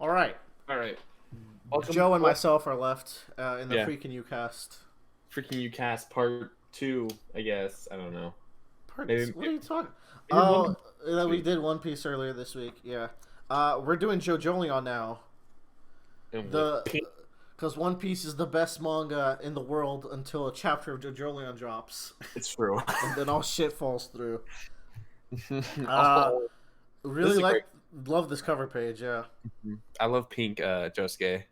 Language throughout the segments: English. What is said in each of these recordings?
All right. All right. Welcome. Joe and myself are left in the Yeah. Freaking You cast. Freaking you cast part two, I guess. I don't know. Parts? Maybe, What are you talking? maybe one Oh, this we week. did One Piece earlier this week. Yeah. We're doing Jojolion now. And with The pink. because One Piece is the best manga in the world until a chapter of Jojolion drops, It's true. and then all shit falls through. Uh, Oh, this really is a great. love this cover page. Yeah. I love pink Josuke.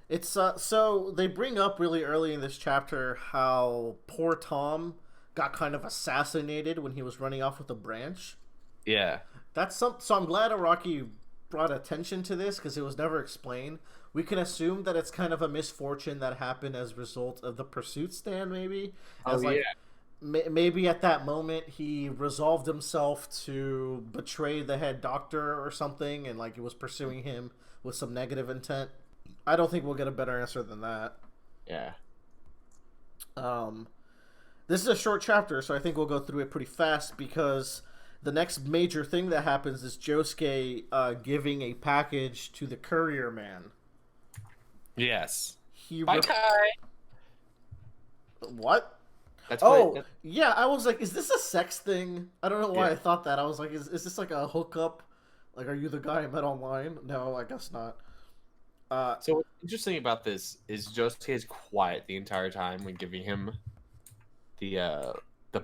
It's so they bring up really early in this chapter how poor Tom got kind of assassinated when he was running off with a branch. Yeah. So I'm glad Araki brought attention to this because it was never explained. We can assume that it's kind of a misfortune that happened as a result of the pursuit stand, maybe. Oh As yeah. maybe at that moment he resolved himself to betray the head doctor or something, and like he was pursuing him with some negative intent. I don't think we'll get a better answer than that. Yeah. Um, this is a short chapter, so I think we'll go through it pretty fast because the next major thing that happens is Josuke giving a package to the courier man. Yes. He Bye, Kai. What? That's Oh, what. yeah, I was like, is this a sex thing? I don't know why Yeah. I thought that. I was like, is this like a hookup? Like, are you the guy I met online? No, I guess not. So what's interesting about this is Josuke is quiet the entire time when giving him the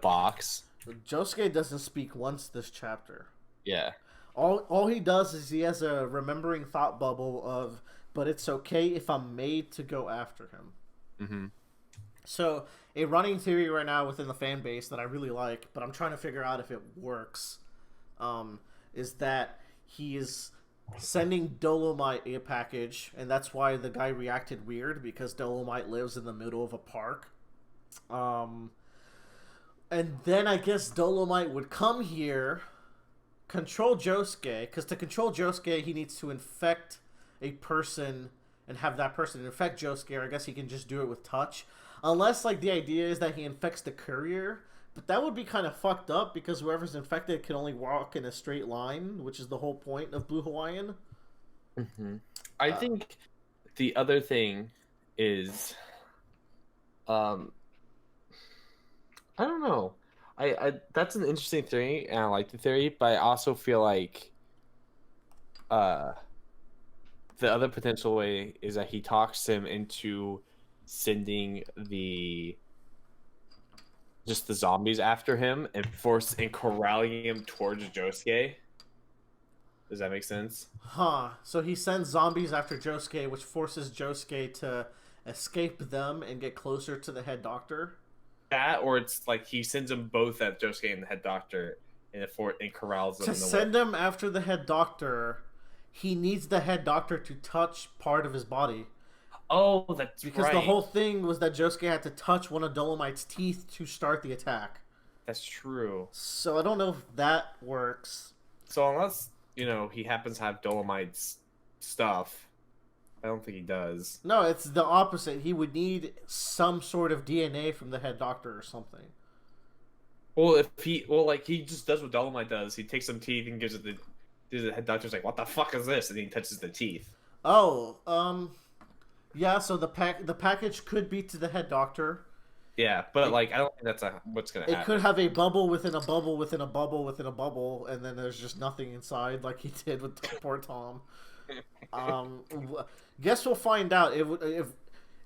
box. Josuke doesn't speak once this chapter. Yeah. All he does is he has a remembering thought bubble of, but it's okay if I'm made to go after him. Mm-hmm. So a running theory right now within the fan base that I really like, but I'm trying to figure out if it works, is that he is sending Dolomite a package, and that's why the guy reacted weird because Dolomite lives in the middle of a park. And then I guess Dolomite would come here, control Josuke, because to control Josuke, he needs to infect a person and have that person infect Josuke, or I guess he can just do it with touch. Unless, like, the idea is that he infects the courier, but that would be kind of fucked up because whoever's infected can only walk in a straight line, which is the whole point of Blue Hawaiian. Mm-hmm. I think the other thing is, I don't know. I that's an interesting theory, and I like the theory, but I also feel like, uh, the other potential way is that he talks him into sending the zombies after him and corralling him towards Josuke. Does that make sense? Huh. So he sends zombies after Josuke, which forces Josuke to escape them and get closer to the head doctor. That, or it's like he sends them both at Josuke and the head doctor, and corrals them To in the send way. him after the head doctor, he needs the head doctor to touch part of his body. Oh, that's Because right. the whole thing was that Josuke had to touch one of Dolomite's teeth to start the attack. That's true. So I don't know if that works. So unless he happens to have Dolomite's stuff, I don't think he does. No, it's the opposite. He would need some sort of DNA from the head doctor or something. Well, like he just does what Dolomite does. He takes some teeth and gives it the head doctor's like, "What the fuck is this?" And he touches the teeth. Oh, yeah. So the package could be to the head doctor. Yeah, but like I don't think that's what's gonna It happen. could have a bubble within a bubble within a bubble within a bubble, and then there's just nothing inside, like he did with poor Tom. Guess we'll find out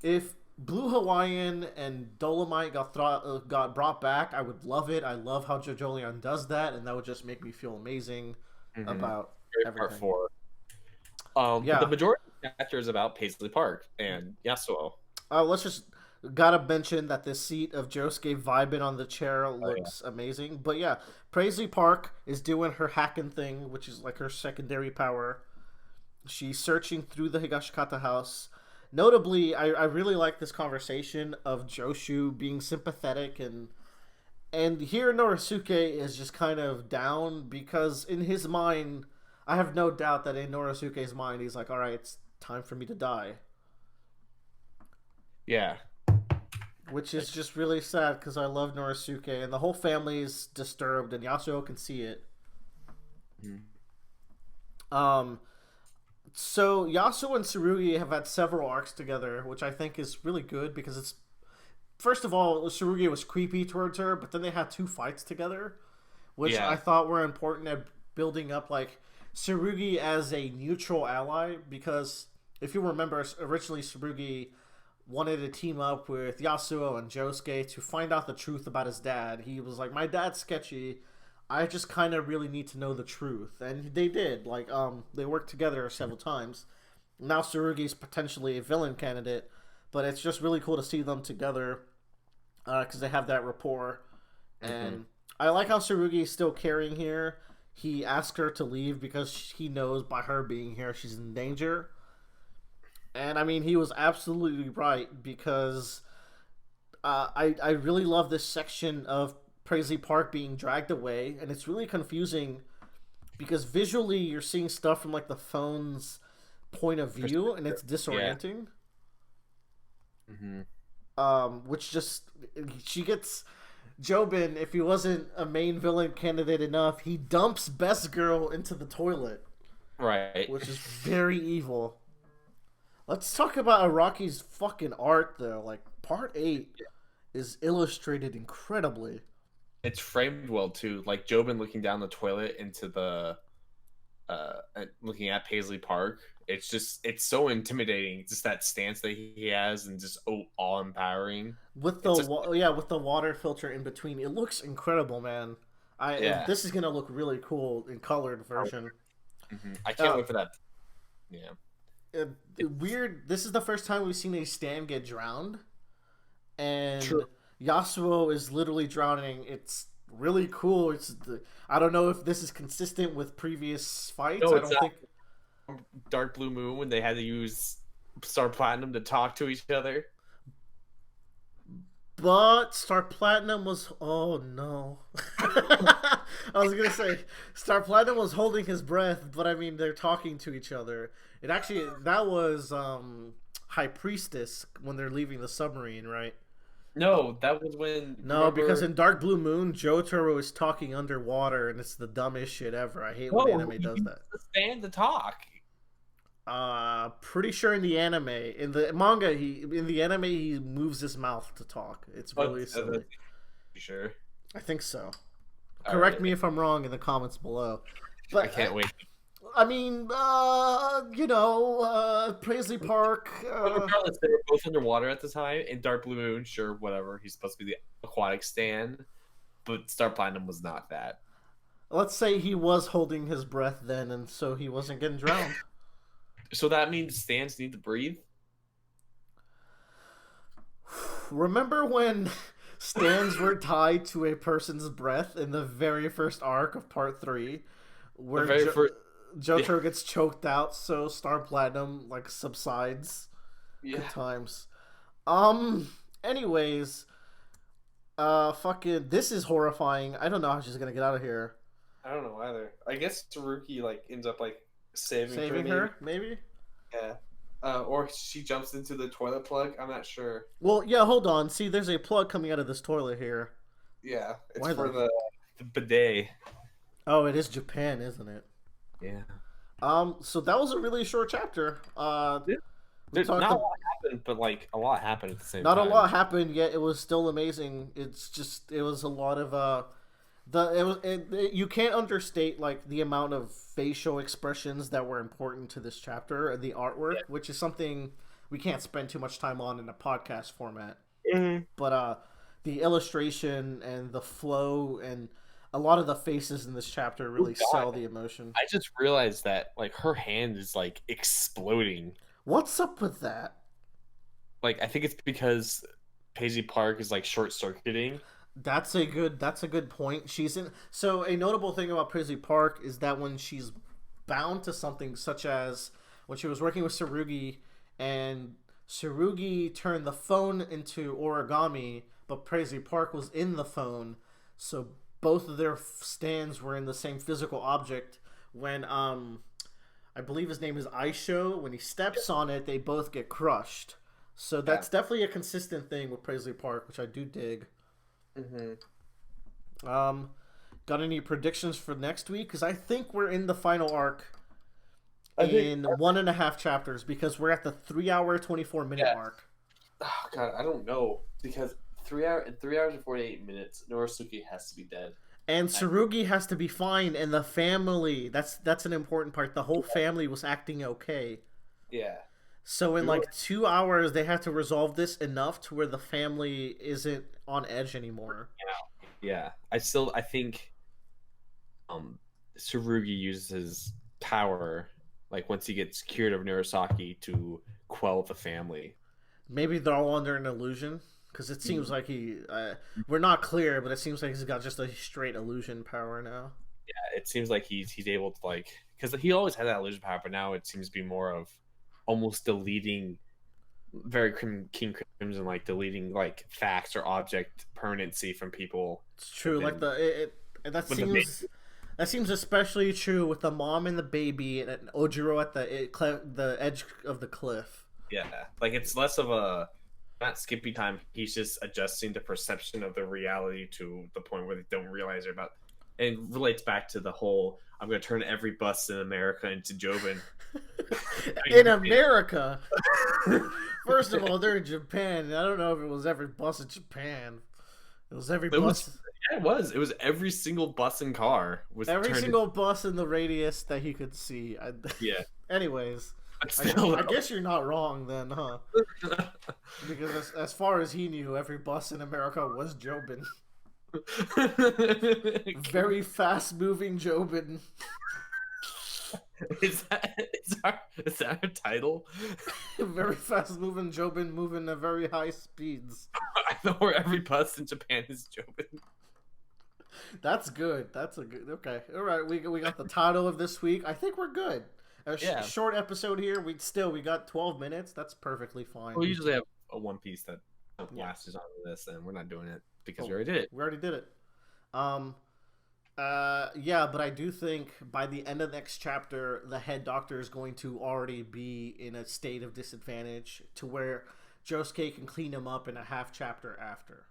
if Blue Hawaiian and Dolomite got brought back. I would love it. I love how Jojolion does that, and that would just make me feel amazing about Part everything. 4. Yeah. But the majority of the chapter is about Paisley Park and Yasuo. Let's just gotta mention that the seat of Josuke vibing on the chair looks amazing. But yeah, Paisley Park is doing her hacking thing, which is like her secondary power. She's searching through the Higashikata house. Notably, I really like this conversation of Joshu being sympathetic and here Norisuke is just kind of down because in his mind, I have no doubt that in Norisuke's mind, he's like, all right, it's time for me to die. Yeah. Which is just really sad because I love Norisuke and the whole family is disturbed and Yasuo can see it. So Yasuo and Tsurugi have had several arcs together, which I think is really good because it's first of all, Tsurugi was creepy towards her, but then they had two fights together, which I Yeah, thought were important at building up like Tsurugi as a neutral ally. Because if you remember, originally Tsurugi wanted to team up with Yasuo and Josuke to find out the truth about his dad. He was like, "My dad's sketchy. I just kind of really need to know the truth," and they did. Like, they worked together several times. Now Tsurugi's potentially a villain candidate, but it's just really cool to see them together because they have that rapport. hmm, And I like how Tsurugi is still caring here. He asks her to leave because he knows by her being here she's in danger. And I mean, he was absolutely right because I really love this section of Paisley Park being dragged away, and it's really confusing because visually you're seeing stuff from like the phone's point of view, and it's yeah. disorienting. Hmm. Which just she gets Jobin, if he wasn't a main villain candidate enough, he dumps Best Girl into the toilet, Right. which is very evil. Let's talk about Araki's fucking art though. Like part 8 is illustrated incredibly. It's framed well too. Like Jobin looking down the toilet into the looking at Paisley Park. It's so intimidating. Just that stance that he has and just awe empowering. With the It's just yeah, with the water filter in between. It looks incredible, man. yeah. This is going to look really cool in colored version. I can't Uh, wait for that. Yeah. Weird. This is the first time we've seen a Stan get drowned, and True. Yasuo is literally drowning. It's really cool. I don't know if this is consistent with previous fights. No, I it's don't not think, Dark Blue Moon when they had to use Star Platinum to talk to each other. but Star Platinum was. Oh no. I was gonna say Star Platinum was holding his breath, but I mean they're talking to each other. It actually that was High Priestess when they're leaving the submarine, right? No, that was when No, because remember. in Dark Blue Moon, Jotaro is talking underwater, and it's the dumbest shit ever. I hate when No, anime he does used that. the stand to talk. Pretty sure in the anime, in the manga, he moves his mouth to talk. It's But really silly. sure. I think so. All Correct right, me if I'm wrong in the comments below. I But can't wait. I mean, Paisley Park. But regardless, they were both underwater at the time. In Dark Blue Moon, sure, whatever. He's supposed to be the aquatic stand, but Star Platinum was not that. Let's say he was holding his breath then, and so he wasn't getting drowned. So that means stands need to breathe. Remember when stands were tied to a person's breath in the very first arc of Part 3, The where very first, yeah, Jotaro gets choked out, so Star Platinum like subsides. Good yeah. times. Anyways, fucking, this is horrifying. I don't know how she's gonna get out of here. I don't know either. I guess Tsuruki like ends up like saving her, Saving maybe. her, maybe. Yeah. Or she jumps into the toilet plug. I'm not sure. Well, yeah. Hold on. See, there's a plug coming out of this toilet here. Yeah, it's Why for the? the bidet. Oh, it is Japan, isn't it? Yeah. So that was a really short chapter. We talked. Not a lot happened, but like a lot happened at the same Not a time. lot happened yet. It was still amazing. It was a lot of you can't understate like the amount of facial expressions that were important to this chapter and the artwork, which is something we can't spend too much time on in a podcast format. Mm-hmm. But the illustration and the flow and a lot of the faces in this chapter Oh really God, sell the emotion. I just realized that like her hand is like exploding. What's up with that? Like I think it's because Paisley Park is like short circuiting. That's a good point. She's in so a notable thing about Paisley Park is that when she's bound to something such as when she was working with Sarugi and Sarugi turned the phone into origami, but Paisley Park was in the phone, so both of their stands were in the same physical object. When I believe his name is Aisho, when he steps on it, they both get crushed. So Yeah. that's definitely a consistent thing with Paisley Park, which I do dig. Mm-hmm. Um, got any predictions for next week? Because I think we're in the final arc, I think. in 1.5 chapters because we're at the 3 hour 24 minute Yeah. mark. Oh God, I don't know because 3 hours and 48 minutes, Norisuke has to be dead. And I, Tsurugi has to be fine, and the family. That's an important part. The whole family was acting okay. yeah, So in we were. like 2 hours, they had to resolve this enough to where the family isn't on edge anymore. Yeah, I think um Tsurugi uses his power like once he gets cured of Narasaki to quell the family. Maybe they're all under an illusion because it seems Mm. like he. We're not clear, but it seems like he's got just a straight illusion power now. It seems like he's able to like because he always had that illusion power, but now it seems to be more of almost deleting very King Crimson like deleting like facts or object permanency from people It's true. Like within that with the main. seems especially true with the mom and the baby and Ojiro at the edge of the cliff. Yeah, like it's less of a not skippy time. He's just adjusting the perception of the reality to the point where they don't realize they're about. And it relates back to the whole I'm going to turn every bus in America into Jobin. In America, first of all, they're in Japan. I don't know if it was every bus in Japan. It was every It was. bus, Yeah, it was. It was every single bus and car was every turned. single bus in the radius that he could see. Yeah, Anyways, but I, still. I guess you're not wrong then, huh? Because as far as he knew, every bus in America was Jobin. Very fast moving Jobin. Is that a title? Very fast moving Jobin moving at very high speeds. I know where every bus in Japan is Jobin. That's good. That's a good. Okay. All right. We got the title of this week. I think we're good. Yeah. Short episode here. We got 12 minutes. That's perfectly fine. We usually have a One Piece that lasts on this, and we're not doing it because we already did it. We already did it. Yeah, but I do think by the end of the next chapter, the head doctor is going to already be in a state of disadvantage to where Josuke can clean him up in a half chapter after.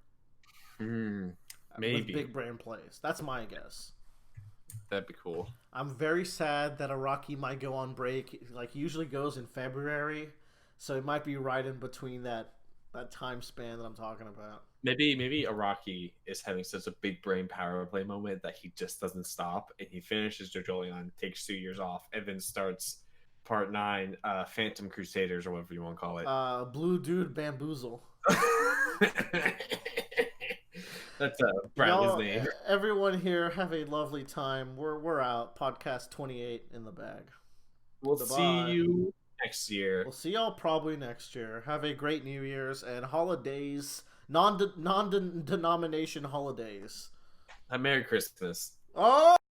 Maybe. With big brain plays. That's my guess. That'd be cool. I'm very sad that Araki might go on break. Like, he usually goes in February, so it might be right in between that time span that I'm talking about. Maybe Araki is having such a big brain power play moment that he just doesn't stop, and he finishes Jojolion, takes 2 years off, and then starts Part 9, Phantom Crusaders, or whatever you want to call it. Blue Dude Bamboozle. That's Bradley's name. Everyone here, have a lovely time. We're out. Podcast 28 in the bag. We'll Goodbye. see you next year. We'll see y'all probably next year. Have a great New Year's and holidays. Non-denomination holidays. A Merry Christmas. Oh!